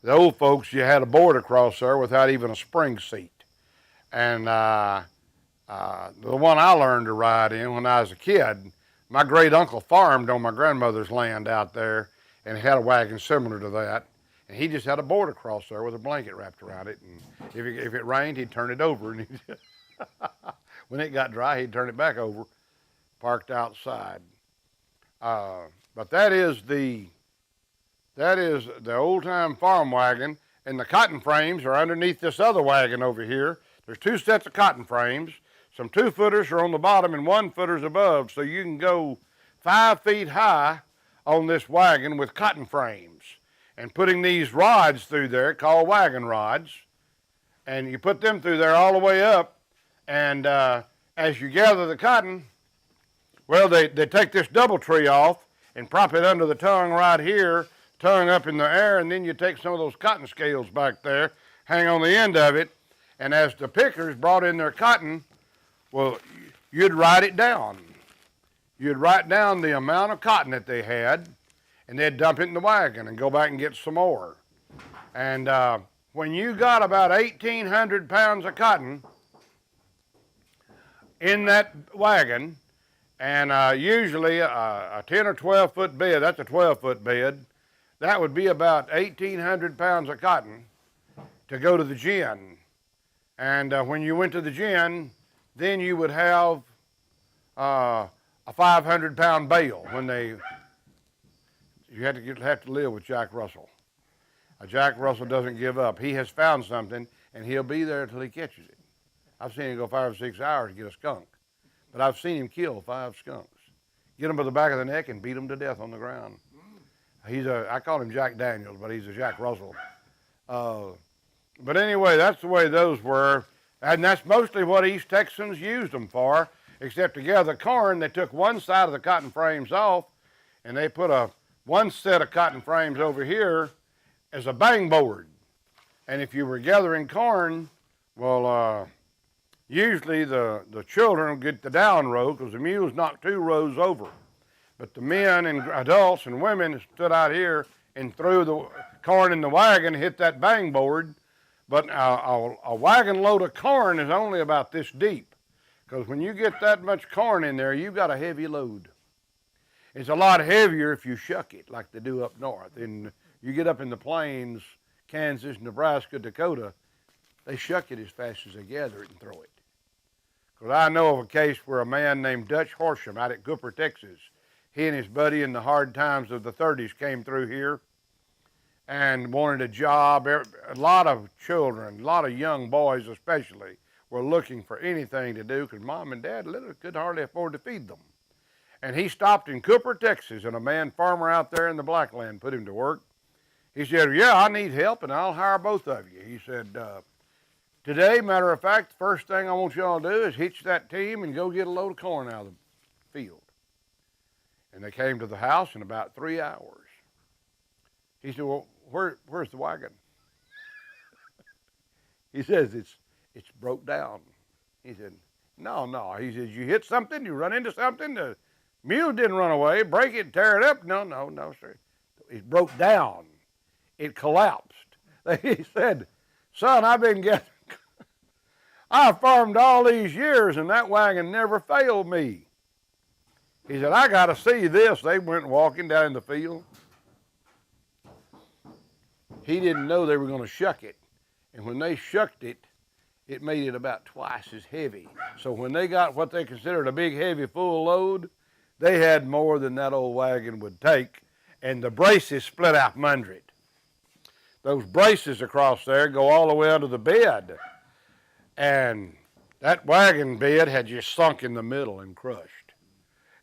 The old folks, you had a board across there without even a spring seat. And the one I learned to ride in when I was a kid, my great uncle farmed on my grandmother's land out there and had a wagon similar to that. And he just had a board across there with a blanket wrapped around it. And if it rained, he'd turn it over. And when it got dry, he'd turn it back over, parked outside. But that is the old time farm wagon, and the cotton frames are underneath this other wagon over here. There's two sets of cotton frames. Some 2-footers are on the bottom and 1-footers above, so you can go 5 feet high on this wagon with cotton frames. And putting these rods through there, called wagon rods, and you put them through there all the way up, and as you gather the cotton, well, they take this double tree off and prop it under the tongue right here, tongue up in the air, and then you take some of those cotton scales back there, hang on the end of it, and as the pickers brought in their cotton, well, you'd write it down. You'd write down the amount of cotton that they had, and they'd dump it in the wagon and go back and get some more. And when you got about 1,800 pounds of cotton in that wagon, and usually a 10 or 12 foot bed, that's a 12-foot bed, that would be about 1,800 pounds of cotton to go to the gin. And when you went to the gin, then you would have a 500-pound bale. You have to live with Jack Russell. Jack Russell doesn't give up. He has found something, and he'll be there until he catches it. I've seen him go 5 or 6 hours to get a skunk, but I've seen him kill 5 skunks. Get them by the back of the neck and beat them to death on the ground. I call him Jack Daniels, but he's a Jack Russell. But anyway, that's the way those were. And that's mostly what East Texans used them for, except to gather corn. They took one side of the cotton frames off, and they put one set of cotton frames over here as a bang board. And if you were gathering corn, well, usually the children would get the down row because the mules knocked 2 rows over. But the men and adults and women stood out here and threw the corn in the wagon and hit that bang board. But a wagon load of corn is only about this deep, because when you get that much corn in there, you've got a heavy load. It's a lot heavier if you shuck it like they do up north. And you get up in the plains, Kansas, Nebraska, Dakota, they shuck it as fast as they gather it and throw it. Because I know of a case where a man named Dutch Horsham out at Cooper, Texas, he and his buddy in the hard times of the 30s came through here and wanted a job. A lot of children, a lot of young boys especially, were looking for anything to do because mom and dad could hardly afford to feed them. And he stopped in Cooper, Texas, and a farmer out there in the Blackland put him to work. He said, "Yeah, I need help, and I'll hire both of you." He said, "Today, matter of fact, the first thing I want y'all to do is hitch that team and go get a load of corn out of the field." And they came to the house in about 3 hours. He said, "Well, where's the wagon?" He says, it's broke down. He said, No. He says, "You hit something, you run into something, the mule didn't run away, break it, tear it up." No, sir. It broke down. It collapsed. He said, "Son, I farmed all these years and that wagon never failed me." He said, "I got to see this." They went walking down in the field. He didn't know they were going to shuck it. And when they shucked it, it made it about twice as heavy. So when they got what they considered a big, heavy, full load, they had more than that old wagon would take, and the braces split out from under it. Those braces across there go all the way under the bed. And that wagon bed had just sunk in the middle and crushed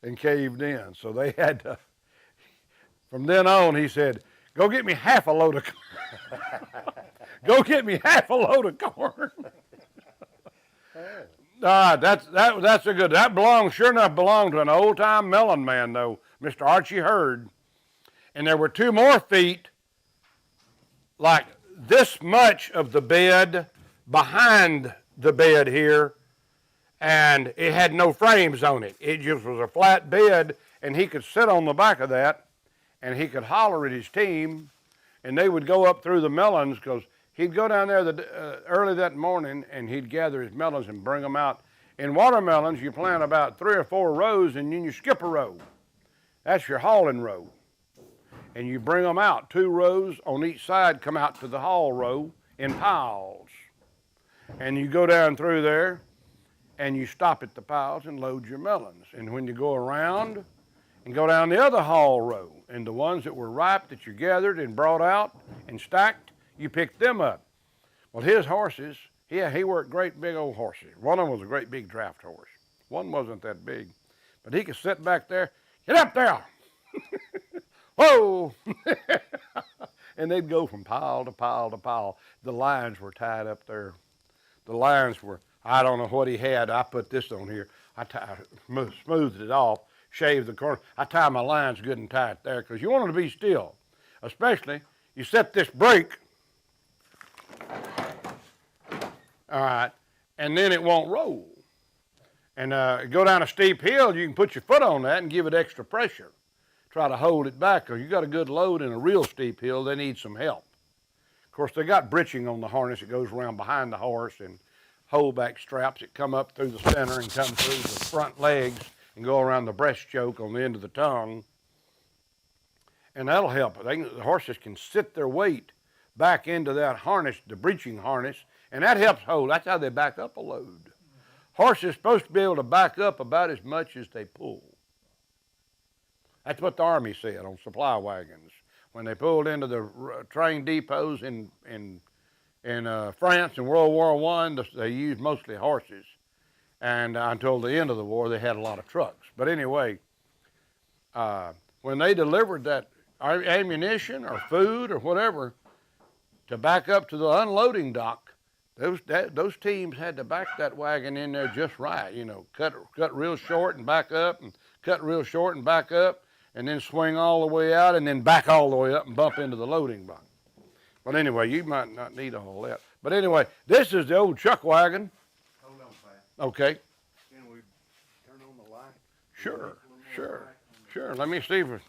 and caved in. So they had to, from then on, he said, "Go get me half a load of corn." Go get me half a load of corn. That's a good, that sure enough belonged to an old-time melon man, though, Mr. Archie Hurd. And there were 2 more feet, like this much of the bed behind the bed here, and it had no frames on it. It just was a flat bed, and he could sit on the back of that, and he could holler at his team, and they would go up through the melons because he'd go down there early that morning and he'd gather his melons and bring them out. In watermelons, you plant about 3 or 4 rows and then you skip a row. That's your hauling row. And you bring them out. 2 rows on each side come out to the haul row in piles. And you go down through there and you stop at the piles and load your melons. And when you go around and go down the other haul row, and the ones that were ripe that you gathered and brought out and stacked, you picked them up. Well, his horses, he worked great big old horses. One of them was a great big draft horse. One wasn't that big, but he could sit back there, get up there, whoa, and they'd go from pile to pile to pile. The lines were tied up there. The lines were, I don't know what he had. I put this on here. I smoothed it off, shaved the corner. I tie my lines good and tight there because you want them to be still. Especially, you set this brake, all right, and then it won't roll. And go down a steep hill, you can put your foot on that and give it extra pressure. Try to hold it back because you got a good load in a real steep hill, they need some help. Of course, they got breeching on the harness that goes around behind the horse and holdback straps that come up through the center and come through the front legs and go around the breast choke on the end of the tongue. And that'll help. The horses can sit their weight back into that harness, the breeching harness, and that helps hold. That's how they back up a load. Horses are supposed to be able to back up about as much as they pull. That's what the Army said on supply wagons. When they pulled into the train depots in France in World War I, they used mostly horses. And until the end of the war, they had a lot of trucks. But anyway, when they delivered that ammunition or food or whatever to back up to the unloading dock, those teams had to back that wagon in there just right. You know, cut real short and back up, and cut real short and back up, and then swing all the way out, and then back all the way up and bump into the loading dock. But anyway, you might not need all that. But anyway, this is the old chuck wagon. Hold on, Pat. Okay. Can we turn on the light? Sure. Let me see if